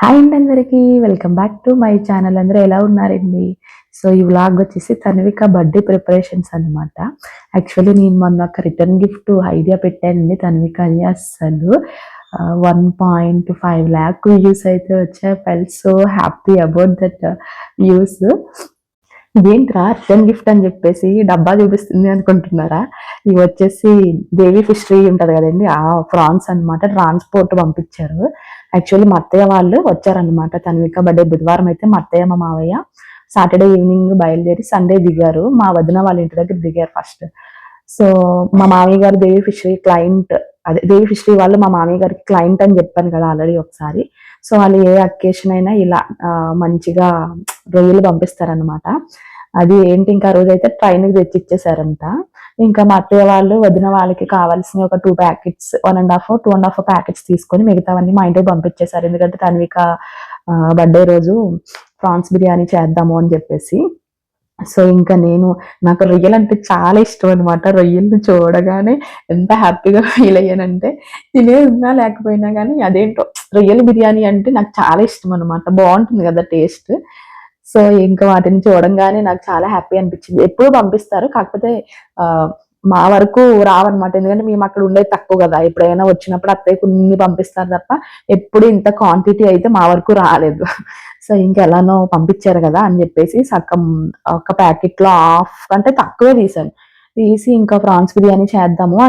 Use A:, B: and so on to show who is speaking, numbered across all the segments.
A: Hi అండి అందరికీ welcome back to my channel. అందరూ ఎలా ఉన్నారండి? సో ఈ వ్లాగ్ వచ్చేసి తన్విక బర్త్డే ప్రిపరేషన్స్ అనమాట. యాక్చువల్లీ నేను మొన్న ఒక రిటర్న్ గిఫ్ట్ ఐడియా పెట్టానండి తన్వికని. అస్సలు 1.5 lakh వ్యూస్ అయితే వచ్చాయి. Felt so happy about that views. ఇదేంట్రా రిటర్న్ గిఫ్ట్ అని చెప్పేసి డబ్బా చూపిస్తుంది అనుకుంటున్నారా? ఇవి వచ్చేసి దేవి ఫిషరీ ఉంటది కదండి, ఆ ఫ్రాన్స్ అనమాట. ట్రాన్స్పోర్ట్ పంపించారు. యాక్చువల్లీ మా అత్తయ్య వాళ్ళు వచ్చారనమాట. తన్విక బర్త్డే బుధవారం అయితే మా అత్తయ్య మా మావయ్య సాటర్డే ఈవినింగ్ బయలుదేరి సండే దిగారు. మా వదిన వాళ్ళ ఇంటి దగ్గర దిగారు ఫస్ట్. సో మా మామయ్య గారు దేవి ఫిషరీ క్లయింట్, అదే దేవి ఫిషరీ వాళ్ళు మా మామయ్య గారికి క్లయింట్ అని చెప్పాను కదా ఆల్రెడీ ఒకసారి. సో వాళ్ళు ఏ అకేషన్ అయినా ఇలా మంచిగా రొయ్యలు పంపిస్తారనమాట. అది ఏంటి, ఇంకా రోజు అయితే ట్రైన్కి తెచ్చి ఇచ్చేసారంట. ఇంకా మా అత్తయ్య వాళ్ళు వదిన వాళ్ళకి కావాల్సిన ఒక 2 ప్యాకెట్స్, 1.5 ప్యాకెట్స్ తీసుకొని మిగతావన్నీ మా ఇంటికి పంపించేశారు. ఎందుకంటే తన్విక బర్త్డే రోజు ప్రాన్స్ బిర్యానీ చేద్దాము అని చెప్పేసి. సో ఇంకా నాకు రొయ్యలు అంటే చాలా ఇష్టం అనమాట. రొయ్యలను చూడగానే ఎంత హ్యాపీగా ఫీల్ అయ్యానంటే, తినే ఉన్నా లేకపోయినా కానీ అదేంటో రొయ్యల బిర్యానీ అంటే నాకు చాలా ఇష్టం అనమాట. బాగుంటుంది కదా టేస్ట్. సో ఇంకా వాటిని చూడంగానే నాకు చాలా హ్యాపీ అనిపించింది. ఎప్పుడు పంపిస్తారు, కాకపోతే మా వరకు రావన్నమాట. ఎందుకంటే మేము అక్కడ ఉండేది తక్కువ కదా. ఎప్పుడైనా వచ్చినప్పుడు అత్తయ్య కొన్ని పంపిస్తారు తప్ప ఎప్పుడు ఇంత క్వాంటిటీ అయితే మా వరకు రాలేదు. సో ఇంకా ఎలానో పంపించారు కదా అని చెప్పేసి సగం ఒక ప్యాకెట్ లో హాఫ్ కంటే తక్కువే తీసి ఇంకా ప్రాన్స్ బిర్యానీ చేద్దాము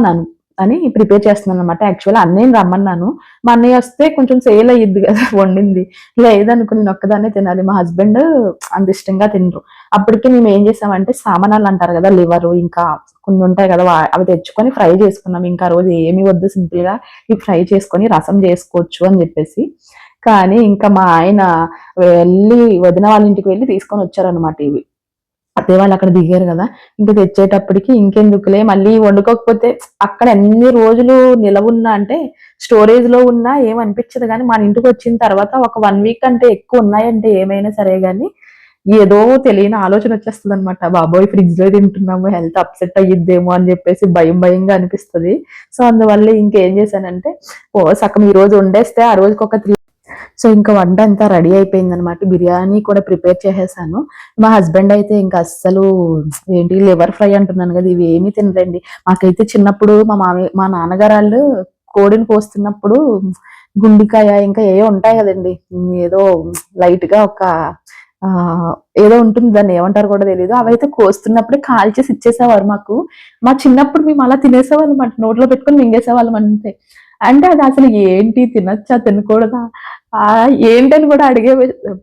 A: అని ప్రిపేర్ చేస్తున్నాను అనమాట. యాక్చువల్లీ అన్నయ్యని రమ్మన్నాను. మా అన్నయ్య వస్తే కొంచెం సేల్ అయ్యిద్ది కదా వండింది. లేదనుకుని నేను ఒక్కదాన్నే తినాలి. మా హస్బెండ్ అంత ఇష్టంగా తినరు. అప్పటికి మేము ఏం చేసామంటే సామానాలు అంటారు కదా, లివర్ ఇంకా కొన్ని ఉంటాయి కదా, అవి తెచ్చుకొని ఫ్రై చేసుకున్నాం. ఇంకా రోజు ఏమి వద్దు, సింపుల్ గా ఇవి ఫ్రై చేసుకొని రసం చేసుకోవచ్చు అని చెప్పేసి. కానీ ఇంకా మా ఆయన వదిన వాళ్ళ ఇంటికి వెళ్ళి తీసుకొని వచ్చారనమాట ఇవి. అత్తయ్య వాళ్ళు అక్కడ దిగారు కదా, ఇంకా తెచ్చేటప్పటికి ఇంకెందుకులే మళ్ళీ వండుకోకపోతే అక్కడ ఎన్ని రోజులు నిలవున్నా అంటే స్టోరేజ్ లో ఉన్నా ఏమనిపించదు. కానీ మన ఇంటికి వచ్చిన తర్వాత ఒక 1 వీక్ అంటే ఎక్కువ ఉన్నాయంటే ఏమైనా సరే కానీ ఏదో తెలియని ఆలోచన వచ్చేస్తుంది అనమాట. బాబోయ్ ఫ్రిడ్జ్ లో తింటున్నాము, హెల్త్ అప్సెట్ అయ్యిద్దేమో అని చెప్పేసి భయంగా అనిపిస్తుంది. సో అందువల్ల ఇంకేం చేశానంటే సగం ఈ రోజు వండేస్తే ఆ రోజుకి ఒక 3. సో ఇంకా వంట అంతా రెడీ అయిపోయింది అనమాట. బిర్యానీ కూడా ప్రిపేర్ చేసేసాను. మా హస్బెండ్ అయితే ఇంకా అస్సలు ఏంటి లివర్ ఫ్రై అంటున్నాను కదా, ఇవి ఏమీ తినరండి. మాకైతే చిన్నప్పుడు మా నాన్నగారు వాళ్ళు కోడిని కోస్తున్నప్పుడు గుండికాయ ఇంకా ఏవో ఉంటాయి కదండి, ఏదో లైట్ గా ఒక ఏదో ఉంటుంది, దాన్ని ఏమంటారు కూడా తెలియదు. అవైతే కోస్తున్నప్పుడే కాల్చేసి ఇచ్చేసేవారు మాకు. మా చిన్నప్పుడు మేము అలా తినేసేవాళ్ళం అంట, నోట్లో పెట్టుకొని మింగేసేవాళ్ళం అంతే. అంటే అది అసలు ఏంటి, తినచ్చా తినకూడదా ఏంటని కూడా అడిగే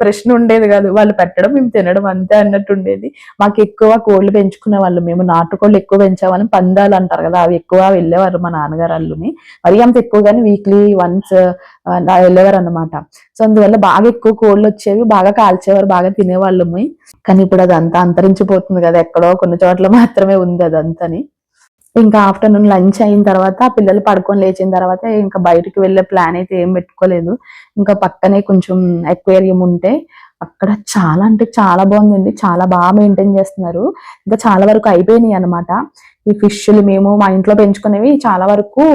A: ప్రశ్న ఉండేది కాదు. వాళ్ళు పెట్టడం మేము తినడం అంతే అన్నట్టు ఉండేది. మాకు ఎక్కువ కోళ్ళు పెంచుకునే వాళ్ళు, మేము నాటుకోళ్ళు ఎక్కువ పెంచేవాళ్ళం. పందాలు అంటారు కదా, అవి ఎక్కువ వెళ్ళేవారు మా నాన్నగారు వాళ్ళని. మరీ అంత ఎక్కువ కానీ వీక్లీ వన్స్ వెళ్ళేవారు అనమాట. సో అందువల్ల బాగా ఎక్కువ కోళ్ళు వచ్చేవి, బాగా కాల్చేవారు, బాగా తినేవాళ్ళము. కానీ ఇప్పుడు అదంతా అంతరించిపోతుంది కదా, ఎక్కడో కొన్ని చోట్ల మాత్రమే ఉంది అదంతని. ఇంకా ఆఫ్టర్నూన్ లంచ్ అయిన తర్వాత పిల్లలు పడుకొని లేచిన తర్వాత ఇంకా బయటకు వెళ్ళే ప్లాన్ అయితే ఏం పెట్టుకోలేదు. ఇంకా పక్కనే కొంచెం అక్వేరియం ఉంటే అక్కడ చాలా అంటే చాలా బాగుందండి. చాలా బాగా మెయింటైన్ చేస్తున్నారు. ఇంకా చాలా వరకు అయిపోయినాయి అనమాట. ఈ ఫిష్లు మేము మా ఇంట్లో పెంచుకునేవి చాలా వరకు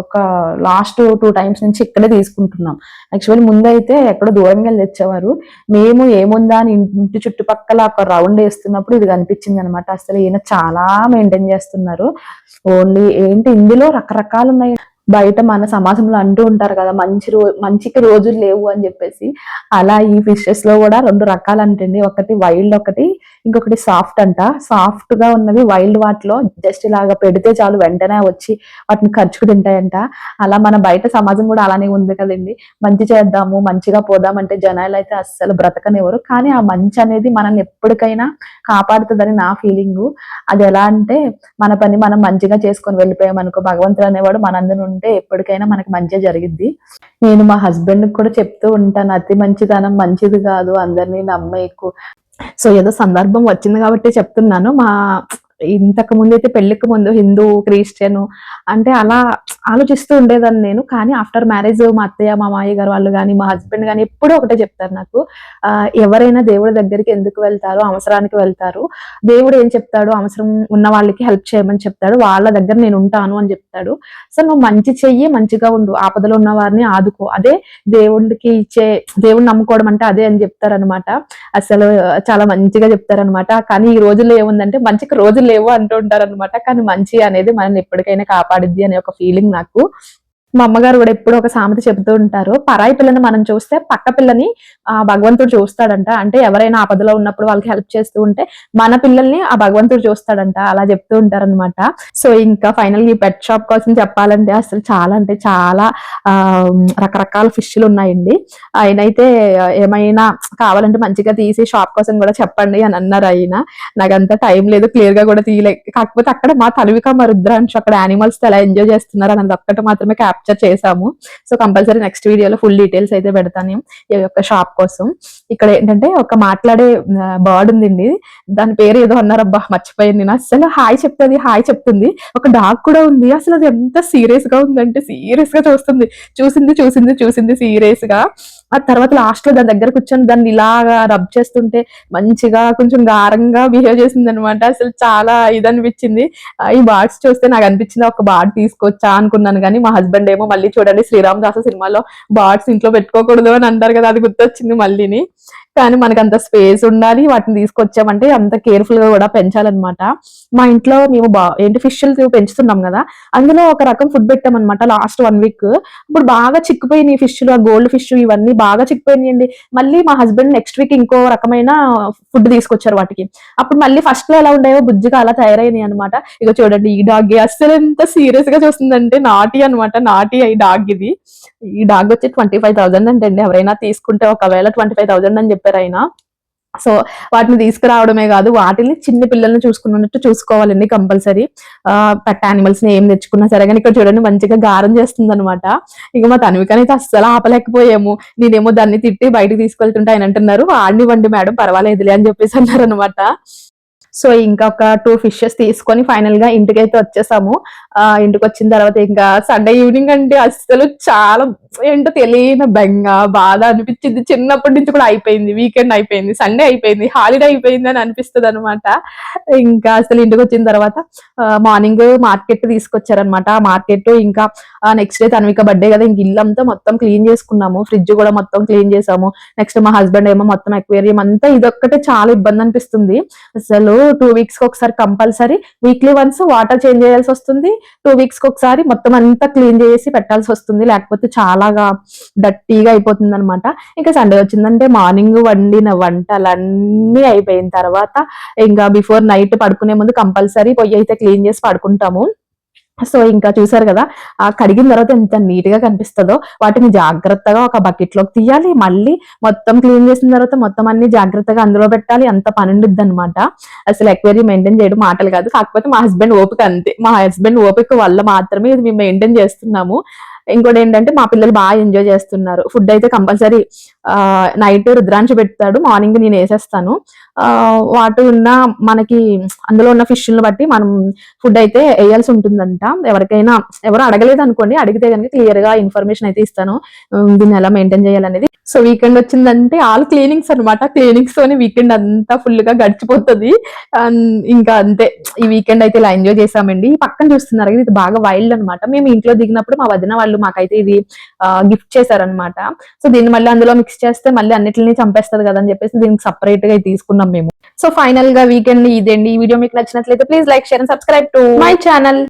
A: ఒక లాస్ట్ 2 టైమ్స్ నుంచి ఇక్కడే తీసుకుంటున్నాం. యాక్చువల్లీ ముందు అయితే ఎక్కడో దూరంగా వెళ్ళి తెచ్చేవారు. మేము ఏముందా అని ఇంటి చుట్టుపక్కల ఒక రౌండ్ వేస్తున్నప్పుడు ఇది కనిపించింది అనమాట. అసలు ఈయన చాలా మెయింటైన్ చేస్తున్నారు. ఓన్లీ ఏంటి ఇందులో రకరకాలు ఉన్నాయి. బయట మన సమాజంలో అంటూ ఉంటారు కదా, మంచికి రోజులు లేవు అని చెప్పేసి. అలా ఈ ఫిషెస్ లో కూడా 2 రకాలు అంటండి. ఒకటి వైల్డ్, ఇంకొకటి సాఫ్ట్ అంట. సాఫ్ట్ గా ఉన్నవి వైల్డ్ వాటిలో జస్ట్ ఇలాగా పెడితే చాలు వెంటనే వచ్చి వాటిని ఖర్చుకు తింటాయంట. అలా మన బయట సమాజం కూడా అలానే ఉంది కదండి. మంచి చేద్దాము, మంచిగా పోదామంటే జనాలు అయితే అస్సలు బ్రతకనివ్వరు. కానీ ఆ మంచి అనేది మనల్ని ఎప్పటికైనా కాపాడుతుందని నా ఫీలింగ్. అది ఎలా అంటే మన పని మనం మంచిగా చేసుకొని వెళ్ళిపోయామనుకో, భగవంతుడు అనేవాడు మనందరూ ఉంటే ఎప్పటికైనా మనకి మంచి జరిగిద్ది. నేను మా హస్బెండ్ కూడా చెప్తూ ఉంటాను, అతి మంచితనం మంచిది కాదు, అందరినీ నమ్మేకు. సో ఏదో సందర్భం వచ్చింది కాబట్టి చెప్తున్నాను. ఇంతకు ముందు అయితే పెళ్లికి ముందు హిందూ క్రిస్టియన్ అంటే అలా ఆలోచిస్తూ ఉండేదాన్ని నేను. కానీ ఆఫ్టర్ మ్యారేజ్ మా అత్తయ్య మా మామయ్య గారు వాళ్ళు కానీ మా హస్బెండ్ కానీ ఎప్పుడూ ఒకటే చెప్తారు నాకు, ఎవరైనా దేవుడి దగ్గరికి ఎందుకు వెళ్తారు, అవసరానికి వెళ్తారు. దేవుడు ఏం చెప్తాడు, అవసరం ఉన్న వాళ్ళకి హెల్ప్ చేయమని చెప్తాడు, వాళ్ళ దగ్గర నేను ఉంటాను అని చెప్తాడు. సో నువ్వు మంచి చెయ్యి, మంచిగా ఉండు, ఆపదలో ఉన్న వారిని ఆదుకో, అదే దేవుడికి ఇచ్చే, దేవుడిని నమ్ముకోవడం అంటే అదే అని చెప్తారనమాట. అసలు చాలా మంచిగా చెప్తారనమాట. కానీ ఈ రోజుల్లో ఏముందంటే మంచికి రోజులు లేవు అంటూ ఉంటారనమాట. కానీ మంచి అనేది మనల్ని ఎప్పటికైనా కాపాడిద్ది అనే ఒక ఫీలింగ్ నాకు. మా అమ్మగారు కూడా ఎప్పుడు ఒక సామెత చెబుతూ ఉంటారు, పరాయి పిల్లని మనం చూస్తే పక్క పిల్లని భగవంతుడు చూస్తాడంట. అంటే ఎవరైనా ఆపదలో ఉన్నప్పుడు వాళ్ళకి హెల్ప్ చేస్తూ ఉంటే మన పిల్లల్ని ఆ భగవంతుడు చూస్తాడంట, అలా చెప్తూ ఉంటారనమాట. సో ఇంకా ఫైనల్ ఈ పెట్ షాప్ కోసం చెప్పాలంటే అసలు చాలా అంటే చాలా రకరకాల ఫిష్లు ఉన్నాయండి. ఆయనైతే ఏమైనా కావాలంటే మంచిగా తీసి షాప్ కోసం కూడా చెప్పండి అని అన్నారు ఆయన. నాకంత టైం లేదు, క్లియర్ గా కూడా తీయలే. కాకపోతే అక్కడ మా తనువిక మా రుద్రాంశ్ అక్కడ యానిమల్స్ ఎలా ఎంజాయ్ చేస్తున్నారు అన్నది ఒక్కటి మాత్రమే క్యాప్చర్ చేసాము. సో కంపల్సరీ నెక్స్ట్ వీడియోలో ఫుల్ డీటెయిల్స్ అయితే పెడతాను ఈ యొక్క షాప్ కోసం. ఇక్కడ ఏంటంటే ఒక మాట్లాడే బర్డ్ ఉందండి, దాని పేరు ఏదో అన్నారబ్బా మర్చిపోయాను నేను. అసలు హాయ్ చెప్తుంది. ఒక డాగ్ కూడా ఉంది. అసలు అది ఎంత సీరియస్ గా ఉందంటే సీరియస్ గా చూసింది సీరియస్ గా. ఆ తర్వాత లాస్ట్ లో దాని దగ్గర కూర్చొని దాన్ని ఇలాగా రబ్ చేస్తుంటే మంచిగా కొంచెం గారంగా బిహేవ్ చేసింది అనమాట. అసలు చాలా ఇది అనిపించింది. ఈ బార్డ్స్ చూస్తే నాకు అనిపించింది ఒక బార్డ్ తీసుకొచ్చా అనుకున్నాను. కానీ మా హస్బెండ్ ఏమో మళ్ళీ చూడండి శ్రీరామ్ దాస్ సినిమాలో బార్డ్స్ ఇంట్లో పెట్టుకోకూడదు అని అంటారు కదా, అది గుర్తొచ్చింది మళ్ళీని. కానీ మనకు అంత స్పేస్ ఉండాలి, వాటిని తీసుకొచ్చామంటే అంత కేర్ఫుల్ గా కూడా పెంచాలన్నమాట. మా ఇంట్లో మేము ఫిష్లు పెంచుతున్నాం కదా, అందులో ఒక రకం ఫుడ్ పెట్టామన్నమాట లాస్ట్ 1 వీక్. ఇప్పుడు బాగా చిక్కుపోయినాయి ఫిష్లు, ఆ గోల్డ్ ఫిష్ ఇవన్నీ బాగా చిక్కుపోయినాయండి. మళ్ళీ మా హస్బెండ్ నెక్స్ట్ వీక్ ఇంకో రకమైన ఫుడ్ తీసుకొచ్చారు వాటికి. అప్పుడు మళ్ళీ ఫస్ట్ లో ఎలా ఉండేవో బుజ్జిగా అలా తయారైనాయి అనమాట. ఇక చూడండి ఈ డాగ్ అస్సలు ఎంత సీరియస్ గా చూస్తుందంటే, నాటి అనమాట, నాటి ఈ డాగ్ ఇది. ఈ డాగ్ వచ్చి 25,000 అంటండి. ఎవరైనా తీసుకుంటే ఒకవేళ 25,000 అని చెప్పారు ఆయన. సో వాటిని తీసుకురావడమే కాదు, వాటిని చిన్న పిల్లల్ని చూసుకున్నట్టు చూసుకోవాలండి కంపల్సరీ. పెట్ యానిమల్స్ ని ఏం తెచ్చుకున్నా సరే. కానీ ఇక్కడ చూడండి మంచిగా గారం చేస్తుంది అనమాట. ఇక మా తన్వికనైతే అస్సలు ఆపలేకపోయాము. నేనేమో దాన్ని తిట్టి బయటకు తీసుకెళ్తుంటే ఆయన అంటున్నారు, ఆడినివ్వండి మేడం పర్వాలేదులే అని చెప్పేసి అన్నారు అనమాట. సో ఇంకా ఒక 2 ఫిషెస్ తీసుకొని ఫైనల్ గా ఇంటికి అయితే వచ్చేసాము. ఇంటికి వచ్చిన తర్వాత ఇంకా సండే ఈవినింగ్ అంటే అస్సలు చాలా ఏంటో తెలియని బెంగ బాధ అనిపించింది. చిన్నప్పటి నుంచి కూడా అయిపోయింది, వీకెండ్ అయిపోయింది, సండే అయిపోయింది, హాలిడే అయిపోయింది అని అనిపిస్తుంది అనమాట. ఇంకా అసలు ఇంటికి వచ్చిన తర్వాత మార్నింగ్ మార్కెట్ తీసుకొచ్చారనమాట. ఆ మార్కెట్ ఇంకా నెక్స్ట్ డే తన్విక బర్త్డే కదా, ఇంక ఇల్లంతా మొత్తం క్లీన్ చేసుకున్నాము, ఫ్రిడ్జ్ కూడా మొత్తం క్లీన్ చేసాము. నెక్స్ట్ మా హస్బెండ్ ఏమో మొత్తం అక్వేరియం అంతా, ఇదొక్కటే చాలా ఇబ్బంది అనిపిస్తుంది అసలు. 2 వీక్స్ కి ఒకసారి compulsory, weekly once water change చేయాల్సి వస్తుంది. 2 వీక్స్ కి ఒకసారి మొత్తం అంతా క్లీన్ చేసి పెట్టాల్సి వస్తుంది, లేకపోతే చాలాగా డట్టీగా అయిపోతుంది అనమాట. ఇంకా సండే వచ్చిందంటే మార్నింగ్ వండిన వంటలన్నీ అయిపోయిన తర్వాత ఇంకా బిఫోర్ నైట్ పడుకునే ముందు కంపల్సరీ పొయ్యి అయితే క్లీన్ చేసి పడుకుంటాము. సో ఇంకా చూసారు కదా, కడిగిన తర్వాత ఎంత నీట్ గా కనిపిస్తుందో. వాటిని జాగ్రత్తగా ఒక బకెట్ లోకి తీయాలి, మళ్ళీ మొత్తం క్లీన్ చేసిన తర్వాత మొత్తం అన్ని జాగ్రత్తగా అందులో పెట్టాలి. అంత పని ఉండిద్ది అనమాట. అసలు ఎక్వేరియం మెయింటైన్ చేయడం మాటలు కాదు. కాకపోతే మా హస్బెండ్ ఓపిక అంతే, మా హస్బెండ్ ఓపిక వల్ల మాత్రమే ఇది మేము మెయింటైన్ చేస్తున్నాము. ఇంకోటి ఏంటంటే మా పిల్లలు బాగా ఎంజాయ్ చేస్తున్నారు. ఫుడ్ అయితే కంపల్సరీ నైట్ రుద్రాంశ పెడతాడు, మార్నింగ్ నేను వేసేస్తాను. వాటి ఉన్న మనకి అందులో ఉన్న ఫిష్లను బట్టి మనం ఫుడ్ అయితే వేయాల్సి ఉంటుందంట. ఎవరికైనా ఎవరు అడగలేదు అనుకోండి, అడిగితే కనుక క్లియర్ గా ఇన్ఫర్మేషన్ అయితే ఇస్తాను దీన్ని ఎలా మెయింటైన్ చేయాలనేది. సో వీకెండ్ వచ్చిందంటే ఆల్ క్లీనింగ్స్ అనమాట. క్లీనింగ్స్ తోని వీకెండ్ అంతా ఫుల్ గా గడిచిపోతుంది. ఇంకా అంతే, ఈ వీకెండ్ అయితే ఇలా ఎంజాయ్ చేసామండి. ఈ పక్కన చూస్తున్నారు కదా, ఇది బాగా వైల్డ్ అనమాట. మేము ఇంట్లో దిగినప్పుడు మా వదిన వాళ్ళు మాకైతే ఇది గిఫ్ట్ చేశారనమాట. సో దీన్ని మళ్ళీ అందులో మిక్స్ చేస్తే మళ్ళీ అన్నిటిని చంపేస్తుంది కదా అని చెప్పేసి దీనికి సపరేట్ గా తీసుకున్నాం మేము. సో ఫైనల్ గా వీకెండ్ ఇదేండి. ఈ వీడియో మీకు నచ్చినట్లయితే please like, share and subscribe to my channel.